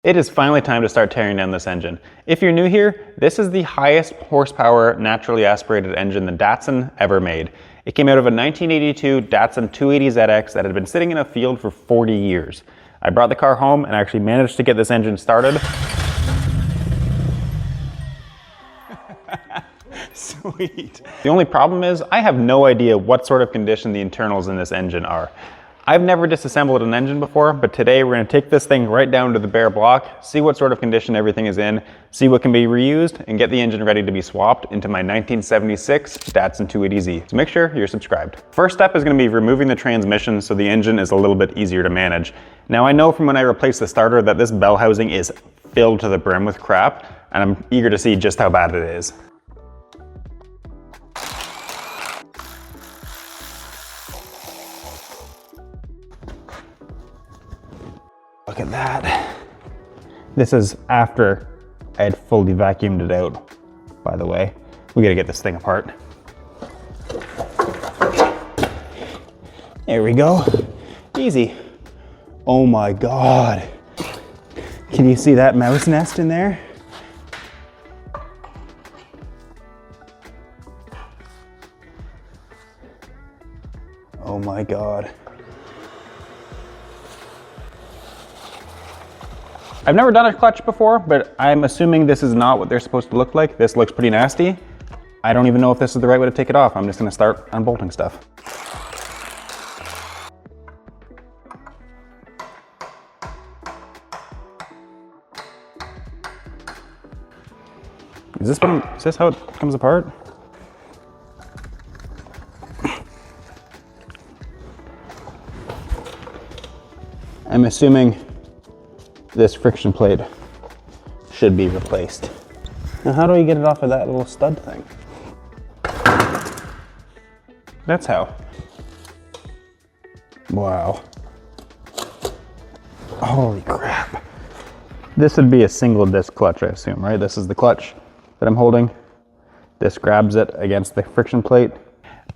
It is finally time to start tearing down this engine. If you're new here, this is the highest horsepower naturally aspirated engine the Datsun ever made. It came out of a 1982 Datsun 280ZX that had been sitting in a field for 40 years. I brought the car home and actually managed to get this engine started. Sweet. The only problem is I have no idea what sort of condition the internals in this engine are. I've never disassembled an engine before, but today we're going to take this thing right down to the bare block, see what sort of condition everything is in, see what can be reused, and get the engine ready to be swapped into my 1976 Datsun 280Z. So make sure you're subscribed. First step is going to be removing the transmission so the engine is a little bit easier to manage. Now I know from when I replaced the starter that this bell housing is filled to the brim with crap, and I'm eager to see just how bad it is. Look at that. This is after I had fully vacuumed it out, by the way. We gotta get this thing apart. There we go. Easy. Oh my God. Can you see that mouse nest in there? Oh my God. I've never done a clutch before, but I'm assuming this is not what they're supposed to look like. This looks pretty nasty. I don't even know if this is the right way to take it off. I'm just gonna start unbolting stuff. Is this how it comes apart? I'm assuming this friction plate should be replaced. Now how do we get it off of that little stud thing? That's how. Wow. Holy crap. This would be a single disc clutch, I assume, right? This is the clutch that I'm holding. This grabs it against the friction plate.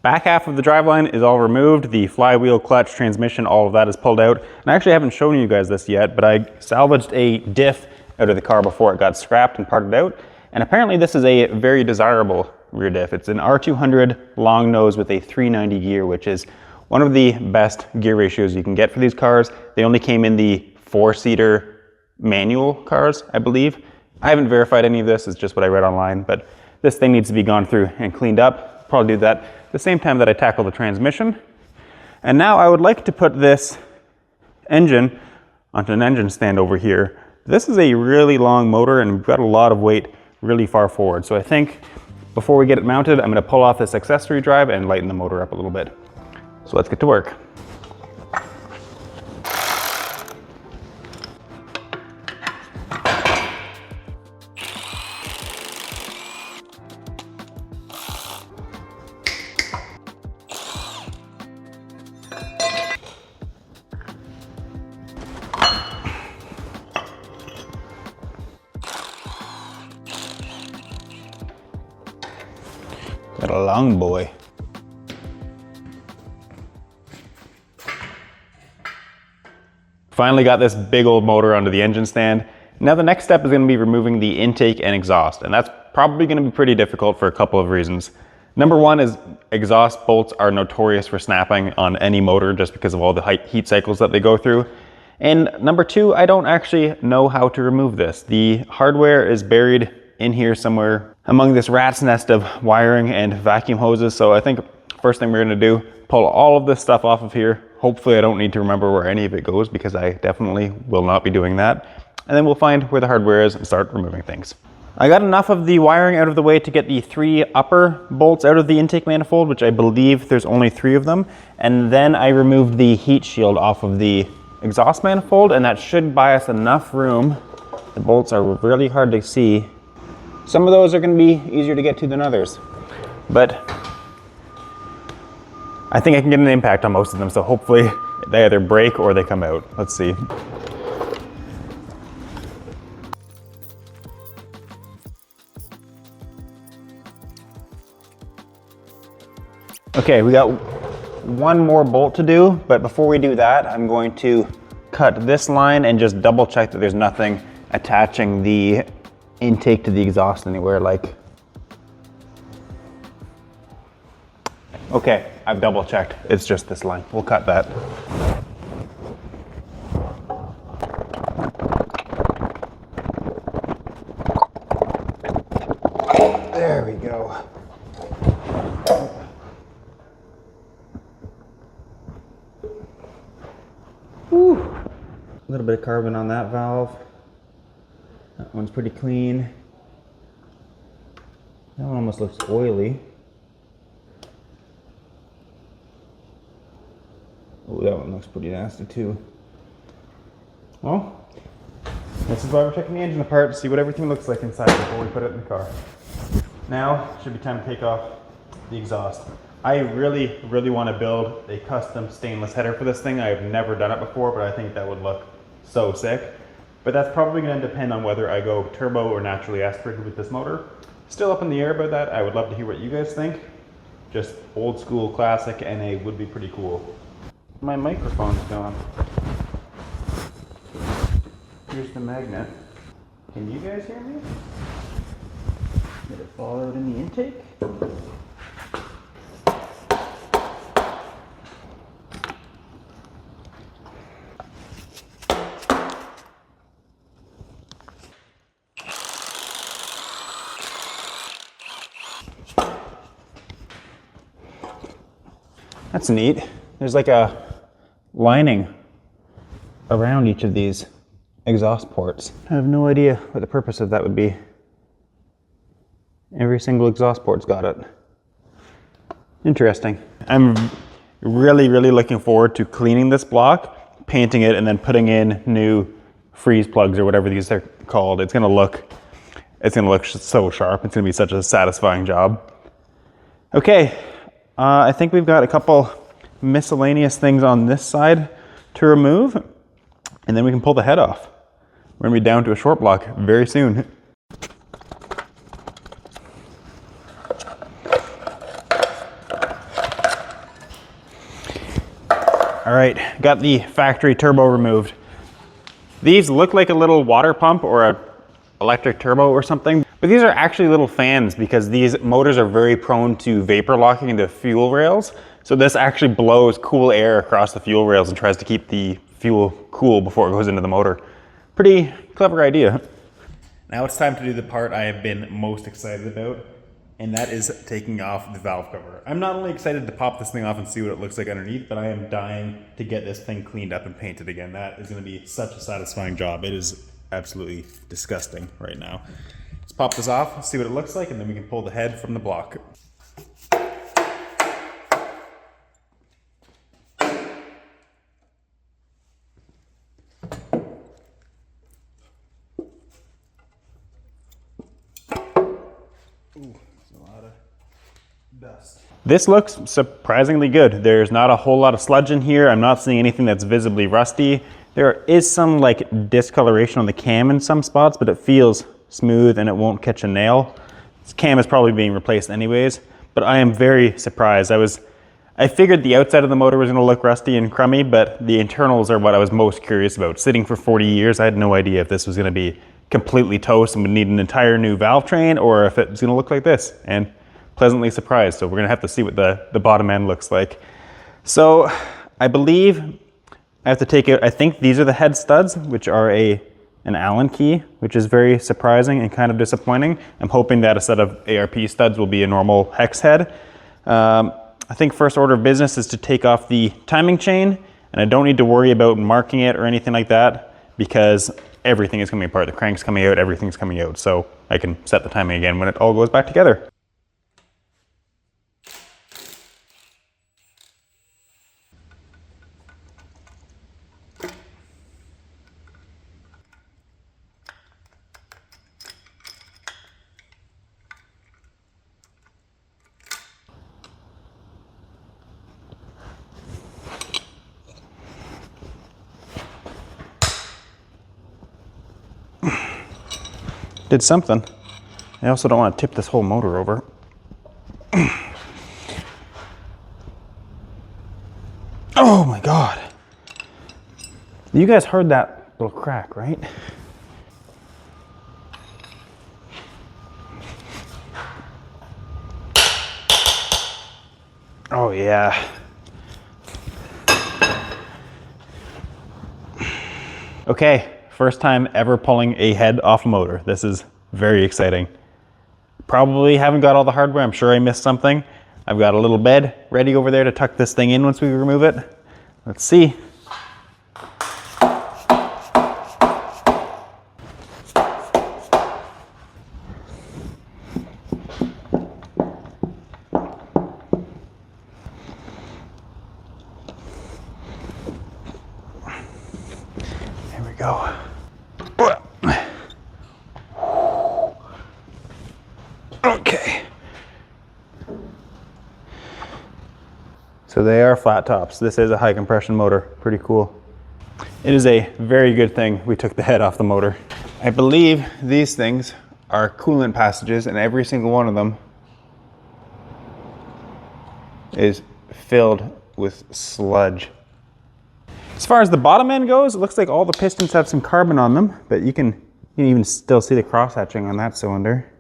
Back half of the driveline is all removed. The flywheel, clutch, transmission, all of that is pulled out. And I actually haven't shown you guys this yet, but I salvaged a diff out of the car before it got scrapped and parted out. And apparently this is a very desirable rear diff. It's an R200 long nose with a 390 gear, which is one of the best gear ratios you can get for these cars. They only came in the 4-seater manual cars, I believe. I haven't verified any of this, it's just what I read online, but this thing needs to be gone through and cleaned up. Probably do that at the same time that I tackle the transmission. And now I would like to put this engine onto an engine stand over here. This is a really long motor and we've got a lot of weight really far forward. So I think before we get it mounted, I'm going to pull off this accessory drive and lighten the motor up a little bit. So let's get to work. Got a long boy. Finally got this big old motor onto the engine stand. Now the next step is going to be removing the intake and exhaust, and that's probably going to be pretty difficult for a couple of reasons. Number one is exhaust bolts are notorious for snapping on any motor just because of all the heat cycles that they go through. And number two, I don't actually know how to remove this. The hardware is buried in here somewhere among this rat's nest of wiring and vacuum hoses. So I think first thing we're gonna do, pull all of this stuff off of here. Hopefully I don't need to remember where any of it goes because I definitely will not be doing that. And then we'll find where the hardware is and start removing things. I got enough of the wiring out of the way to get the 3 upper bolts out of the intake manifold, which I believe there's only 3 of them. And then I removed the heat shield off of the exhaust manifold, and that should buy us enough room. The bolts are really hard to see. Some of those are going to be easier to get to than others, but I think I can get an impact on most of them, so hopefully they either break or they come out. Let's see. Okay, we got one more bolt to do, but before we do that, I'm going to cut this line and just double check that there's nothing attaching the intake to the exhaust anywhere. Like, okay, I've double checked. It's just this line. We'll cut that. There we go. Whew. A little bit of carbon on that valve. That one's pretty clean. That one almost looks oily. Oh, that one looks pretty nasty too. Well, this is why we're checking the engine apart to see what everything looks like inside before we put it in the car. Now, should be time to take off the exhaust. I really, really want to build a custom stainless header for this thing. I've never done it before, but I think that would look so sick. But that's probably going to depend on whether I go turbo or naturally aspirated with this motor. Still up in the air about that. I would love to hear what you guys think. Just old school classic NA would be pretty cool. My microphone's gone. Here's the magnet. Can you guys hear me? Did it fall out in the intake? That's neat. There's like a lining around each of these exhaust ports. I have no idea what the purpose of that would be. Every single exhaust port's got it. Interesting. I'm really, really looking forward to cleaning this block, painting it, and then putting in new freeze plugs or whatever these are called. It's gonna look so sharp. It's gonna be such a satisfying job. Okay, I think we've got a couple miscellaneous things on this side to remove, and then we can pull the head off. We're gonna be down to a short block very soon. All right, got the factory turbo removed. These look like a little water pump or a electric turbo or something, but these are actually little fans because these motors are very prone to vapor locking into fuel rails. So this actually blows cool air across the fuel rails and tries to keep the fuel cool before it goes into the motor. Pretty clever idea. Now it's time to do the part I have been most excited about, and that is taking off the valve cover. I'm not only excited to pop this thing off and see what it looks like underneath, but I am dying to get this thing cleaned up and painted again. That is going to be such a satisfying job. It is absolutely disgusting right now. Let's pop this off, see what it looks like, and then we can pull the head from the block. Ooh, there's a lot of dust. This looks surprisingly good. There's not a whole lot of sludge in here. I'm not seeing anything that's visibly rusty. There is some like discoloration on the cam in some spots, but it feels smooth and it won't catch a nail. This cam is probably being replaced anyways, but I am very surprised. I figured the outside of the motor was gonna look rusty and crummy, but the internals are what I was most curious about. Sitting for 40 years, I had no idea if this was gonna be completely toast and would need an entire new valve train, or if it was gonna look like this, and pleasantly surprised. So we're gonna have to see what the bottom end looks like. So I believe I have to take out, I think these are the head studs, which are an Allen key, which is very surprising and kind of disappointing. I'm hoping that a set of ARP studs will be a normal hex head. I think first order of business is to take off the timing chain, and I don't need to worry about marking it or anything like that because everything is coming apart. The crank's coming out, everything's coming out. So I can set the timing again when it all goes back together. Did something. I also don't want to tip this whole motor over. Oh my God. You guys heard that little crack, right? yeah. Okay, first time ever pulling a head off a motor. This is very exciting. Probably haven't got all the hardware. I'm sure I missed something. I've got a little bed ready over there to tuck this thing in once we remove it. Let's see. Go. Okay. So they are flat tops. This is a high compression motor. Pretty cool. It is a very good thing we took the head off the motor. I believe these things are coolant passages, and every single one of them is filled with sludge. As far as the bottom end goes, it looks like all the pistons have some carbon on them, but you can even still see the cross hatching on that cylinder.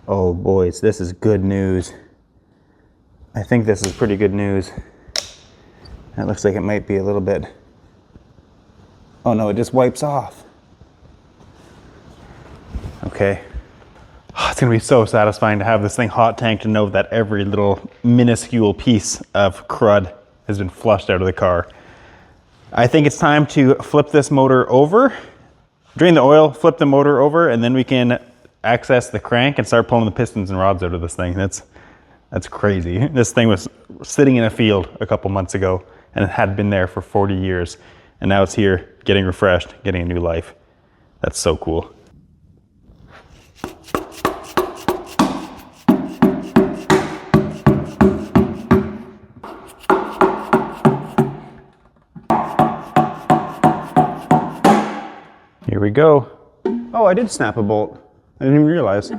Oh boys, this is good news. I think this is pretty good news. It looks like it might be a little bit. Oh no, it just wipes off. Okay. Oh, it's gonna be so satisfying to have this thing hot tanked and know that every little minuscule piece of crud has been flushed out of the car. I think it's time to flip this motor over, drain the oil, flip the motor over, and then we can access the crank and start pulling the pistons and rods out of this thing. That's crazy. This thing was sitting in a field a couple months ago and it had been there for 40 years. And now it's here getting refreshed, getting a new life. That's so cool. Here we go. Oh, I did snap a bolt. I didn't even realize.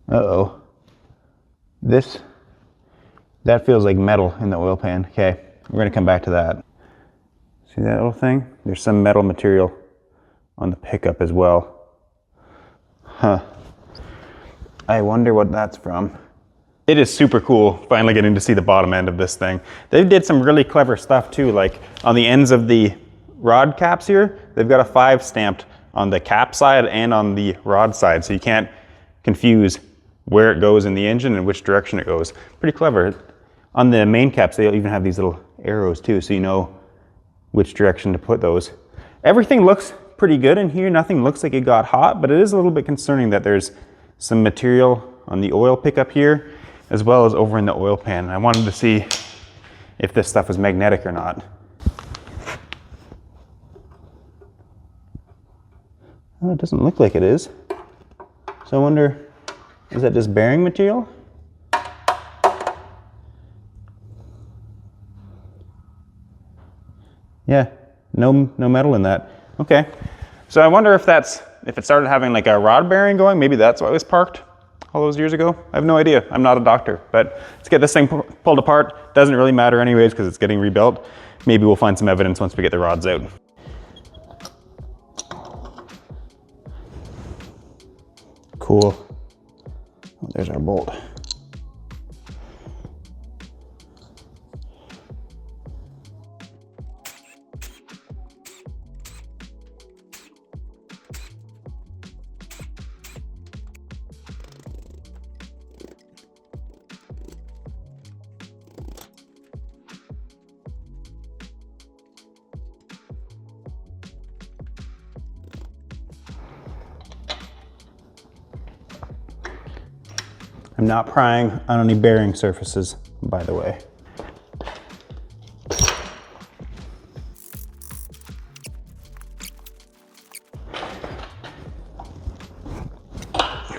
Uh-oh. That feels like metal in the oil pan. Okay, we're gonna come back to that. See that little thing? There's some metal material on the pickup as well. Huh. I wonder what that's from. It is super cool finally getting to see the bottom end of this thing. They did some really clever stuff too, like on the ends of the rod caps here, they've got a 5 stamped on the cap side and on the rod side, so you can't confuse where it goes in the engine and which direction it goes. Pretty clever. On the main caps, they even have these little arrows too, so you know which direction to put those. Everything looks pretty good in here. Nothing looks like it got hot, but it is a little bit concerning that there's some material on the oil pickup here, as well as over in the oil pan. I wanted to see if this stuff was magnetic or not. Oh, it doesn't look like it is. So I wonder, is that just bearing material? Yeah, no metal in that. Okay, so I wonder if it started having like a rod bearing going, maybe that's why it was parked all those years ago. I have no idea. I'm not a doctor, but let's get this thing pulled apart. Doesn't really matter anyways because it's getting rebuilt. Maybe we'll find some evidence once we get the rods out. Cool. Oh, there's our bolt. I'm not prying on any bearing surfaces, by the way.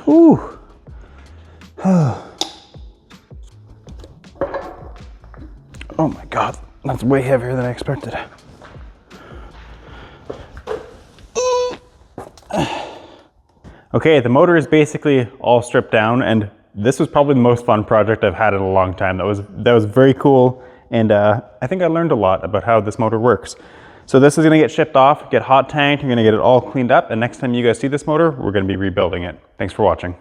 Ooh. Oh my God, that's way heavier than I expected. Okay, the motor is basically all stripped down, and this was probably the most fun project I've had in a long time. That was very cool, and I think I learned a lot about how this motor works. So this is gonna get shipped off, get hot tanked, you're gonna get it all cleaned up, and next time you guys see this motor, we're gonna be rebuilding it. Thanks for watching.